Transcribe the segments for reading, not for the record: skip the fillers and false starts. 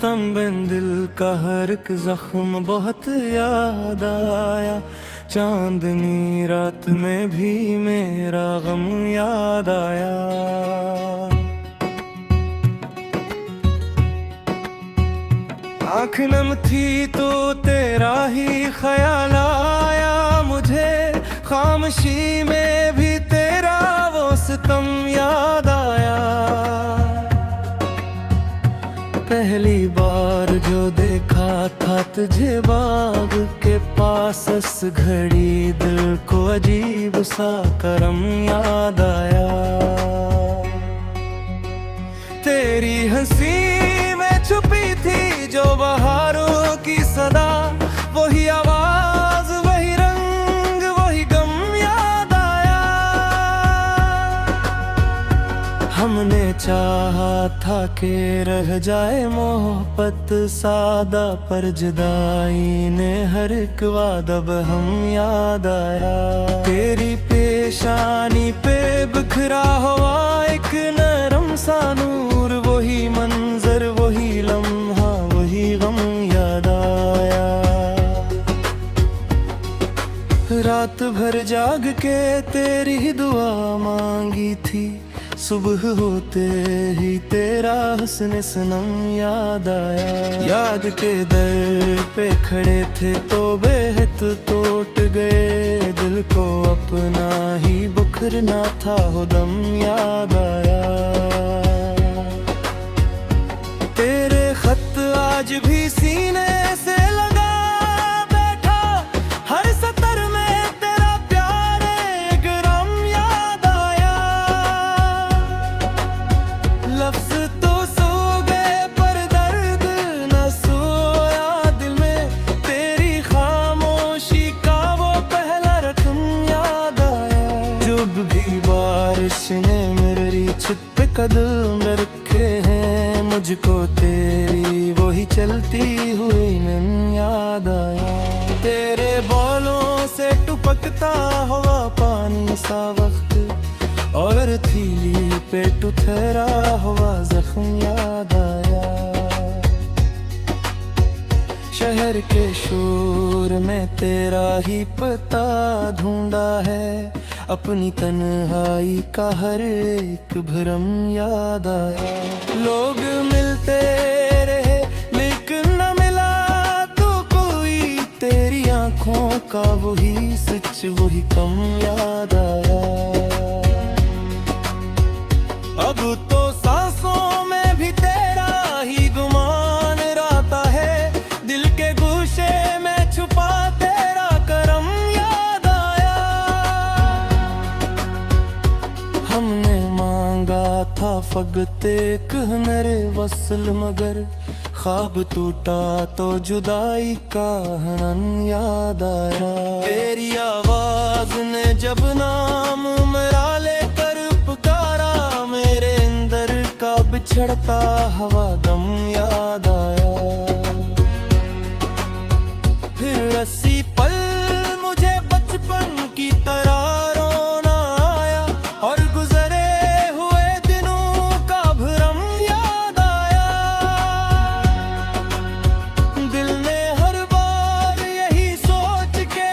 सितम बिन दिल का हर एक जख्म बहुत याद आया। चांदनी रात में भी मेरा गम याद आया। आँख नम थी तो तेरा ही ख्याल आया मुझे। खामोशी में भी तेरा वो सितम याद आया। पहली बार जो देखा था तुझे बाग के पास, उस घड़ी दिल को अजीब सा करम याद आया। तेरी हंसी में छुपी थी जो बहारों की सदा, वही आवाज वही रंग वही गम याद आया। हमने चाहा था कि रह जाए मोहब्बत सादा, पर जुदाई ने हर एक वादा अब हम याद आया। तेरी पेशानी पे बिखरा हुआ एक नरम सा नूर, वही मंजर वही लम्हा वही गम याद आया। रात भर जाग के तेरी दुआ मांगी थी, सुबह होते ही तेरा हुस्न सनम याद आया। याद के दर पे खड़े थे तो बेहद टूट गए, दिल को अपना ही बुखरना था हो दम याद आया। तेरे खत आज भी सीने से लगा बैठा, हर सतर में तेरा प्यार एक गम याद आया। लफ्ज तो सो गए पर दर्द न सोया दिल में, तेरी खामोशी का वो पहला रकम याद आया। जब भी बारिश ने मेरी छत पे कदम रखे हैं, मुझको तेरी वही चलती हुई नैन याद आया। तेरे बालों से टपकता हुआ पानी सा वक्त, और थीली पे ठहरा हुआ जख्म याद आया। शहर के शोर में तेरा ही पता ढूंढा है, अपनी तन्हाई का हर एक भ्रम याद आया। लोग मिलते रहे लेकिन न मिला तो कोई, तेरी आंखों का वही सच वही कम याद आया। अब तो सांसों में भी तेरा ही गुमान रहता है, दिल के गोशे में छुपा तेरा करम याद आया। हमने मांगा था फकत एक मेरे वसल, मगर ख्वाब टूटा तो जुदाई का हनन याद आया। तेरी आवाज ने जब नाम मेरा लेकर पुकारा, मेरे अंदर का बिछड़ता हवा दम याद आया। फिर अस्सी पल मुझे बचपन की तरह रोना आया, और गुजरे हुए दिनों का भ्रम याद आया। दिल ने हर बार यही सोच के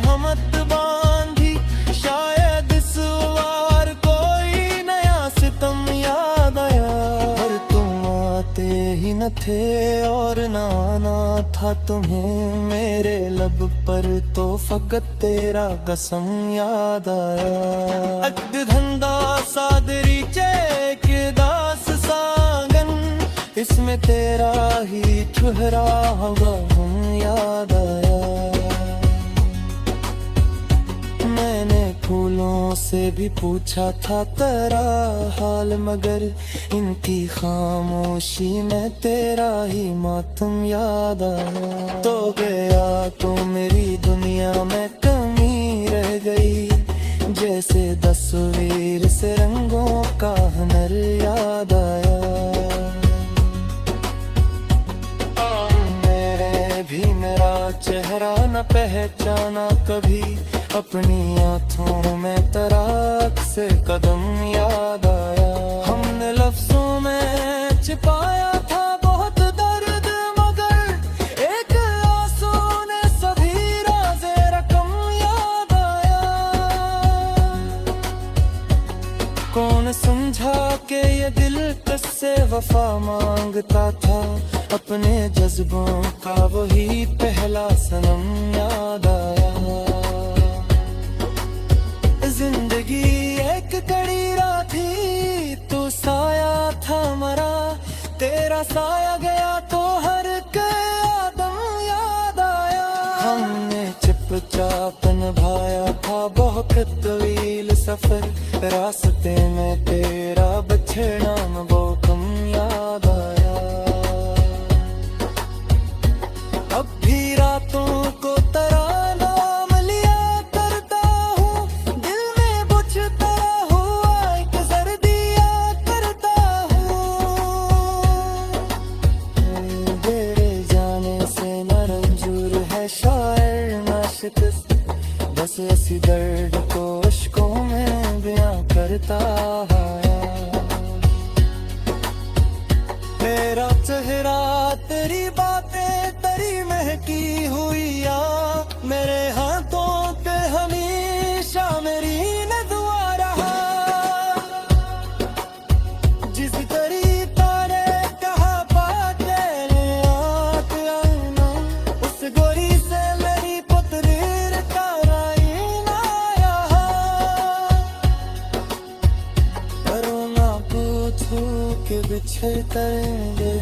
हमत बांधी, शायद इस बार कोई नया सितम याद आया। पर तुम आते ही न थे और ना आना था तुम्हें मेरे लब पर, तो फकत तेरा कसम याद आया। अक्द धंधा सादरी चेक दास सागन, इसमें तेरा ही ठहरा हुआ हम याद आया। मैंने फूलों से भी पूछा था तेरा हाल, मगर इनकी खामोशी में तेरा ही मातम याद आया। तो गया तो मेरी दुनिया में कमी रह गई, जैसे तस्वीर से रंगों का हुनर याद आया। मेरे भी मेरा चेहरा न पहचाना कभी, अपनी आँखों में तराक से कदम याद आया। हमने लफ्जों में छिपाया था बहुत दर्द, में दिल तुझसे वफा मांगता था, अपने जज्बों का वही पहला सनम याद आया। जिंदगी एक कड़ी रात थी, तू साया था मरा, तेरा साया गया तो हर कदम याद आया। हमने चुपचाप निभाया था बहुत तवील सफर, रास्ते में तेरा बछड़ा वो कम याद आया। अब भी रातों को तराना लिया करता हूँ, दिल में बुझता हुआ एक सर्दिया करता हूँ। तेरे जाने से न रंजूर है शायर ना शिकस्त, बस ऐसी दर्द को अश्कों में बयां करता आया। तेरा चेहरा तेरी बातें तेरी महकी हुई या, मेरे हाथों पे हमेशा मेरी न दुआ रहा। जिस तरीका ने कहा बातें आँख आईना, उस गोरी से मेरी पुतरीर का राईना रहा। करो ना पूछो कि बिछड़ करेंगे,